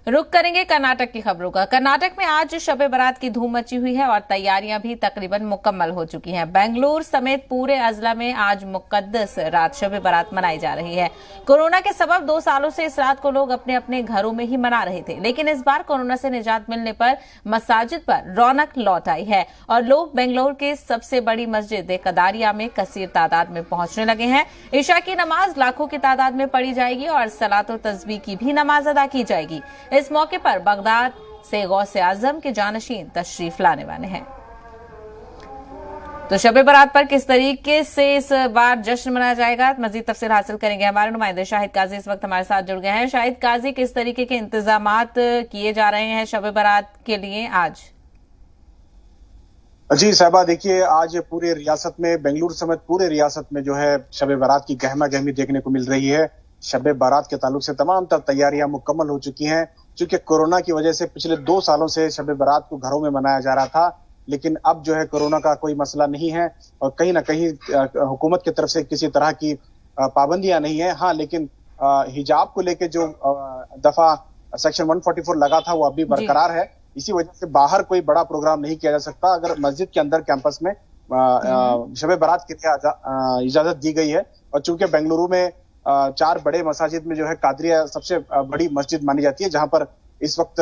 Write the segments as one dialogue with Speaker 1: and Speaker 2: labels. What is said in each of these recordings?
Speaker 1: रुक करेंगे कर्नाटक की खबरों का। कर्नाटक में आज शब-ए बारात की धूम मची हुई है और तैयारियां भी तकरीबन मुकम्मल हो चुकी हैं। बेंगलुरु समेत पूरे अजला में आज मुकद्दस रात शब-ए बारात मनाई जा रही है। कोरोना के सबब 2 सालों से इस रात को लोग अपने अपने घरों में ही मना रहे थे, लेकिन इस बार कोरोना से निजात मिलने पर मसाजिद पर रौनक लौट आई है और लोग बेंगलुरु के सबसे बड़ी मस्जिद कदारिया में कसीर तादाद में पहुंचने लगे हैं। इशा की नमाज लाखों की तादाद में पढ़ी जाएगी और सलातो तस्बीह की भी नमाज अदा की जाएगी। इस मौके पर बगदाद से गौसे आजम के जानशीन तशरीफ लाने वाले हैं। तो शब बारात पर किस तरीके से इस बार जश्न मनाया जाएगा, मजीद तफसील हासिल करेंगे। हमारे नुमाइंदे शाहिद काजी इस वक्त हमारे साथ जुड़ गए हैं। शाहिद काजी, किस तरीके के इंतजामात किए जा रहे हैं शब बारात के लिए आज?
Speaker 2: जी साहबा, देखिए आज पूरे रियासत में, बेंगलुरु समेत पूरे रियासत में जो है शब बारात की गहमा गहमी देखने को मिल रही है। शब बारात के ताल्लुक से तमाम तर तैयारियां मुकम्मल हो चुकी हैं। चूंकि कोरोना की वजह से पिछले 2 सालों से शब बारात को घरों में मनाया जा रहा था, लेकिन अब जो है कोरोना का कोई मसला नहीं है और कहीं ना कहीं हुकूमत की तरफ से किसी तरह की पाबंदियां नहीं है। हाँ, लेकिन हिजाब को लेके जो दफा सेक्शन 144 लगा था वो अभी बरकरार है। इसी वजह से बाहर कोई बड़ा प्रोग्राम नहीं किया जा सकता। अगर मस्जिद के अंदर कैंपस में शब बारात के लिए इजाजत दी गई है और चूंकि बेंगलुरु में 4 बड़े मसाजिद में जो है कादरिया सबसे बड़ी मस्जिद मानी जाती है, जहां पर इस वक्त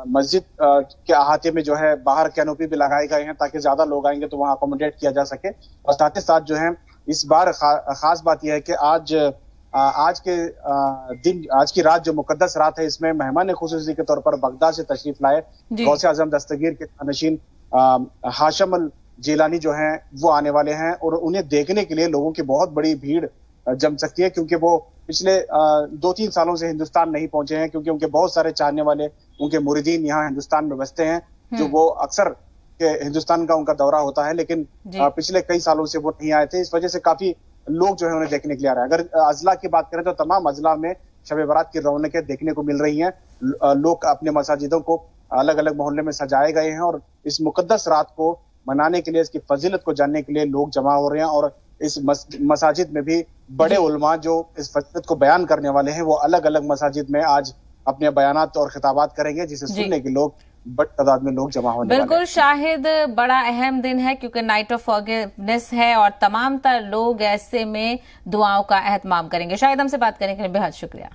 Speaker 2: मस्जिद के अहाते में जो है बाहर कैनोपी भी लगाए गए हैं ताकि ज्यादा लोग आएंगे तो वहां अकोमोडेट किया जा सके। और साथ ही साथ जो है इस बार खास बात यह है कि आज की रात जो मुकद्दस रात है, इसमें मेहमान खुसूसी के तौर पर बगदाद से तशरीफ लाए गौसे आजम दस्तगीर के जानशीन हाशम अल जिलानी जो हैं वो आने वाले हैं और उन्हें देखने के लिए लोगों की बहुत बड़ी भीड़ जम सकती है, क्योंकि वो पिछले 2-3 सालों से हिंदुस्तान नहीं पहुंचे हैं, क्योंकि उनके बहुत सारे चाहने वाले, उनके मुरीदीन यहाँ हिंदुस्तान में बसते हैं, जो वो अक्सर के हिंदुस्तान का उनका दौरा होता है, लेकिन पिछले कई सालों से वो नहीं आए थे। इस वजह से काफी लोग जो है उन्हें देखने के लिए आ रहे हैं। अगर अजला की बात करें तो तमाम अजला में शब बारात की रौनकें देखने को मिल रही हैं। लोग अपने मसाजिदों को अलग अलग मोहल्ले में सजाए गए हैं और इस मुकद्दस रात को मनाने के लिए, इसकी फजीलत को जानने के लिए लोग जमा हो रहे हैं। और इस मसाजिद में भी बड़े उलमा जो इस फजीलत को बयान करने वाले हैं वो अलग अलग मसाजिद में आज अपने बयानात और खिताबात करेंगे, जिसे सुनने के लोग बड़ी तादाद में लोग जमा होने वाले हैं।
Speaker 1: बिल्कुल शाहिद, बड़ा अहम दिन है क्योंकि नाइट ऑफ फॉरगिवनेस है और तमाम तर लोग ऐसे में दुआओं का एहतमाम करेंगे। शाहिद, हमसे बात करने के लिए बेहद शुक्रिया।